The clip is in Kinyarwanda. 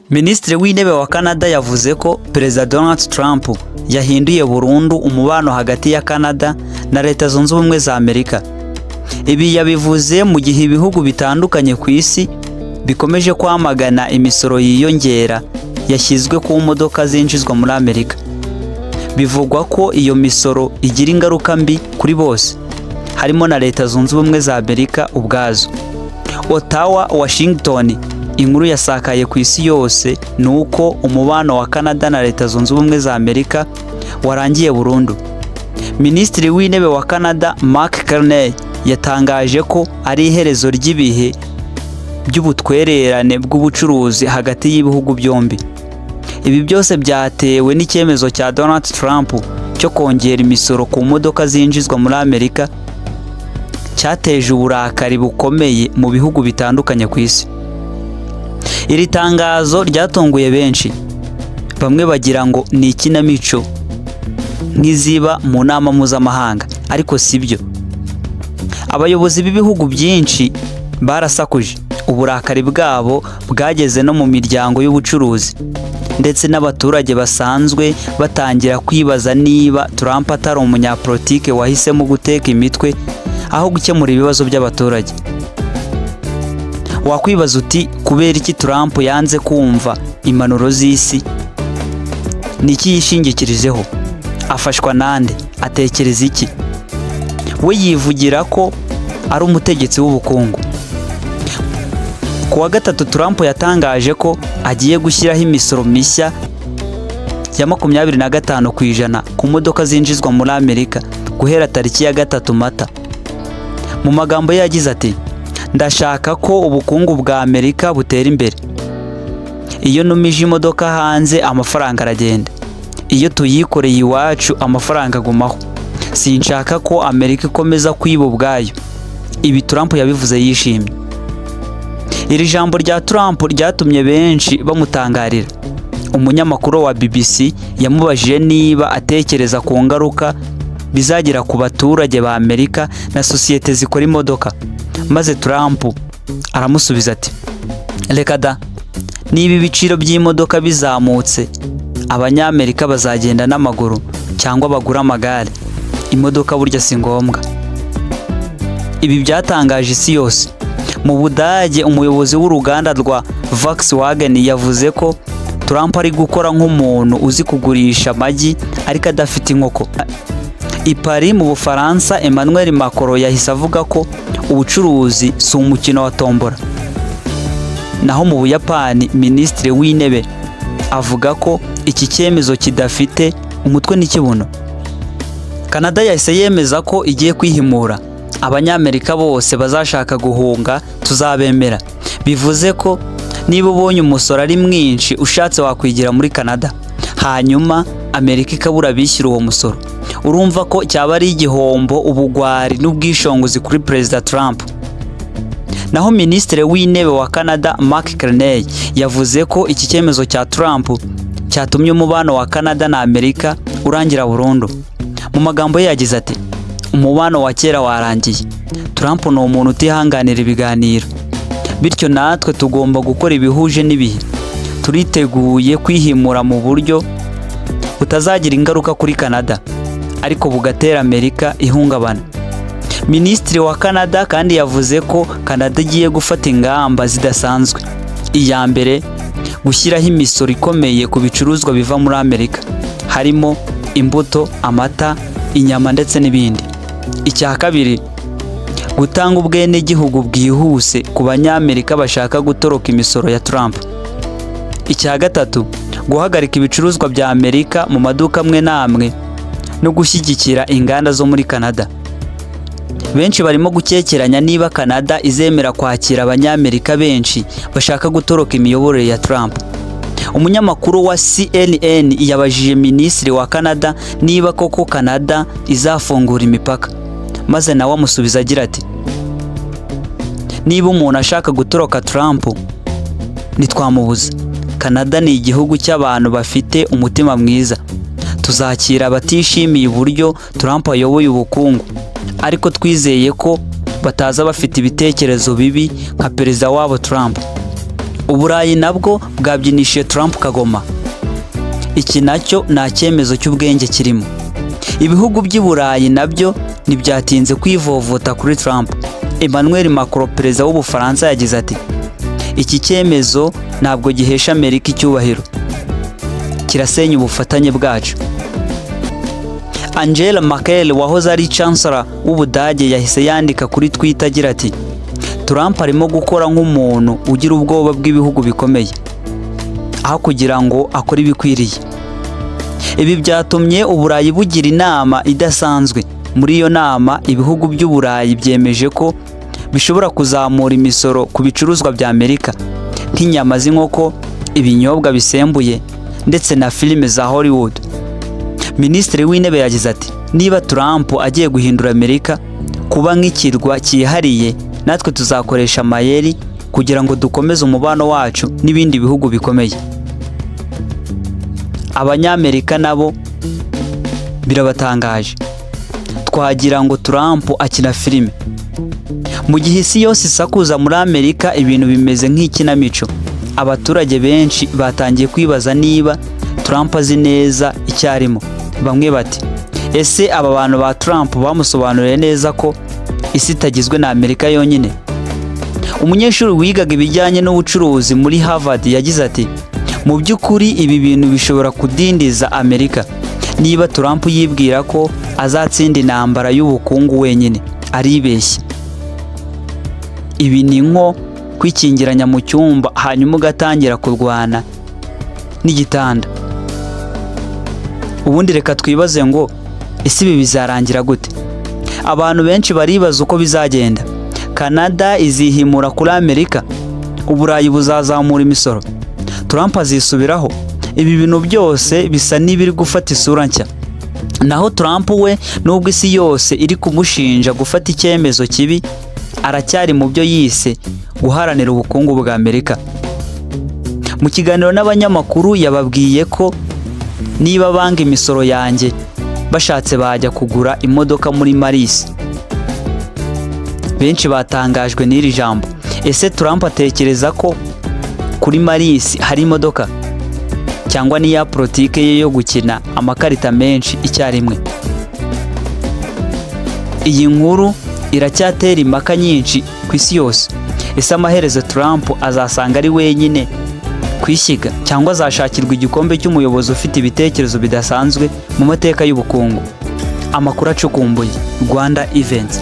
Minisitiri w'intebe wa Canada yavuze ko Perezida Donald Trump yahinduye burundu umubano hagati ya Canada na Leta Zunze Ubumwe za Amerika. Ibi yabivuze mu gihe ibihugu bitandukanye ku isi bikomeje kwamagana imisoro yiyongera yashyizwe ku modoka zinjizwa muri Amerika. Bivugwa ko iyo misoro igira ingaruka mbi kuri bose, harimo na Leta Zunze Ubumwe za Amerika ubwazo. Ottawa, Washington, inkuru yasakaye ku isi yose nuko umubano wa Canada na Leta Zunze Ubumwe za Amerika warangiye burundu. Minisitiri w'intebe wa Canada Mark Carney yatangaje ko ari iherezo ry'ibihe by'ubutwererane bw'ubucuruzi hagati y'ibihugu byombi. Ibi byose byatewe n'icyemezo cya Donald Trump cyo kongera imisoro ku modoka zinjizwa muri Amerika, cyateje uburakari bukomeye mu bihugu bitandukanye ku isi. Iri tangazo ryatunguye benshi, bamwe bagira ngo ni ikinamico nk'iziba mu nama mpuzamahanga, ariko sibyo. Abayobozi b'ibihugu byinshi barasakuje, uburakari bwabo bwageze no mu miryango y'ubucuruzi, ndetse n'abaturage basanzwe batangira kwibaza niba Trump atari umunyapolitike wahisemo guteka imitwe aho gukemura ibibazo by'abaturage. Wakwibaza uti kubera iki Trump yanze kumva impanuro z'isi? Ni iki yishingikirijeho? Afashwa nande? Atekereza iki? We yivugira ko ari umutegetsi w'ubukungu. Ku wa gatatu Trump yatangaje ko agiye gushyiraho imisoro mishya ya 25% ku modoka zinjizwa muri Amerika guhera tariki ya 3 Mata. Mu magambo ye yagize ati, ndashaka ko ubukungu bwa Amerika butera imbere. Iyo numije imodoka hanze amafaranga aragenda, iyo tuyikoreye iwacu amafaranga agumaho. Sinshaka ko Amerika ikomeza kwiba ubwayo. Ibi Trump yabivuze yishimye. Iri jambo rya Trump ryatumye benshi bamutangarira. Umunyamakuru wa BBC yamubajije niba atekereza ku ngaruka bizagira ku baturage ba Amerika na sosiyete zikora imodoka, maze Trump aramusubiza ati, reka da, niba ibiciro by'imodoka bizamutse abanyamerika bazagenda n'amaguru cyangwa bagura amagare. Imodoka burya si ngombwa. Ibi byatangaje isi yose. Mu Budage umuyobozi w'uruganda rwa Volkswagen yavuze ko Trump ari gukora nk'umuntu uzi kugurisha amagi ariko adafite inkoko. I Paris mu Bufaransa Emmanuel Macron yahise avuga ko ubucuruzi si umukino wa tombora. Naho mu Buyapani Minisitiri w'intebe avuga ko iki cyemezo kidafite umutwe n'ikibuno. Canada yahise yemeza ko igiye kwihimura. Abanyamerika bose bazashaka guhunga tuzabemera. Bivuze ko niba ubonye umusoro ari mwinshi ushatse wakwigira muri Canada, hanyuma Amerika ikabura bishyura uwo musoro. Urumva ko cyaba ari igihombo, ubugwari n'ubwishongozi kuri Perezida Trump. Naho Minisitiri w'intebe wa Canada Mark Carney yavuze ko iki cyemezo cya Trump cyatumye umubano wa Canada na Amerika urangira burundu. Mu magambo ye yagize ati, umubano wa kera warangiye. Trump ni umuntu utihanganira ibiganiro, bityo natwe tugomba gukora ibihuje n'ibihe. Turiteguye kwihimura mu buryo butazagira ingaruka kuri Canada, ariko bugatera Amerika ihungabana. Minisitiri wa Canada kandi yavuze ko Canada igiye gufata ingamba zidasanzwe. Iya mbere, gushyiraho imisoro ikomeye ku bicuruzwa biva muri Amerika, harimo imbuto, amata, inyama ndetse n'ibindi. Icya kabiri, gutanga ubwenegihugu bwihuse ku banyamerika bashaka gutoroka imisoro ya Trump. Icya gatatu, guhagarika ibicuruzwa bya Amerika mu maduka amwe n'amwe no gushyigikira inganda zo muri Canada. Benshi barimo gukekeranya niba Canada izemera kwakira abanyamerika benshi bashaka gutoroka imiyoborere ya Trump. Umunyamakuru wa CNN yabajije Minisitiri wa Canada niba koko Canada izafungura imipaka, maze nawe amusubiza agira ati, niba umuntu ashaka gutoroka Trump ntitwamubuza. Canada ni igihugu cy'abantu bafite umutima mwiza. Tuzakira abatishimiye uburyo Trump ayoboye ubukungu, ariko twizeye ko bataza bafite ibitekerezo bibi nka perezida wabo Trump. Uburayi nabwo bwabyinishije Trump kagoma. Iki nacyo nta cyemezo cy'ubwenge kirimo. Ibihugu by'i Burayi nabyo ntibyatinze kwivovota kuri Trump. Emmanuel Macron, perezida w'Ubufaransa, yagize ati iki cyemezo ntabwo gihesha Amerika icyubahiro, kirasenya ubufatanye bwacu. Angela Merkel wahoze ari chancellor w'Ubudage yahise yandika kuri Twitter agira ati Trump arimo gukora nk'umuntu ugira ubwoba bw'ibihugu bikomeye aho kugira ngo akore ibikwiriye. Ibi byatumye Uburayi bugira inama idasanzwe. Muri iyo nama ibihugu by'Uburayi byemeje ko bishobora kuzamura imisoro ku bicuruzwa bya Amerika nk'inyama z'inkoko, ibinyobwa bisembuye ndetse na filime za Hollywood. Minisitiri w'Intebe yagize ati niba Trump agiye guhindura Amerika kuba nk'ikirwa cyihariye, natwe tuzakoresha amayeri kugira ngo dukomeze umubano wacu n'ibindi bihugu bikomeye. Abanyamerika nabo birabatangaje. Twagira ngo Trump akina filime. Mu gihe isi yose isakuza muri Amerika ibintu bimeze nk'ikinamico, abaturage benshi batangiye kwibaza niba Trump azi neza icyo arimo. Bamwe bati ese aba bantu ba Trump bamusobanuriye neza ko isi itagizwe na Amerika yonyine? Umunyeshuri wigaga ibijyanye n'ubucuruzi muri Harvard yagize ati mu by'ukuri ibi bintu bishobora kudindiza Amerika niba Trump yibwira ko azatsinda intambara y'ubukungu wenyine, aribeshye. Ibi ni nko kwikingiranya mu cyumba hanyuma ugatangira kurwana n'igitanda. Ubundi reka twibaze ngo ese ibi bizarangira gute? Abantu benshi baribaza uko bizagenda. Canada izihimura kuri Amerika, Uburayi buzazamura imisoro, Trump azisubiraho. Ibi bintu byose bisa n'ibiri gufata isura nshya. Naho Trump we nubwo isi yose iri kumushinja gufata icyemezo kibi, aracyari mu byo yise guharanira ubukungu bwa Amerika. Mu kiganiro n'abanyamakuru yababwiye ko niba banga imisoro yanjye bashatse bajya kugura imodoka muri Maris. Benshi batangajwe n'iri jambo. Ese Trump atekereza ko kuri Maris hari imodoka cyangwa ni ya politike ye yo gukina amakarita menshi icyarimwe? Iyi nkuru iracyatera impaka nyinshi ku isi yose. Ese amaherezo Trump azasanga ari wenyine kwishyiga cyangwa azashakirwa igikombe cy'umuyobozi ufite ibitekerezo bidasanzwe mu mateka y'ubukungu? Amakuru acukumbuye. Rwanda Events.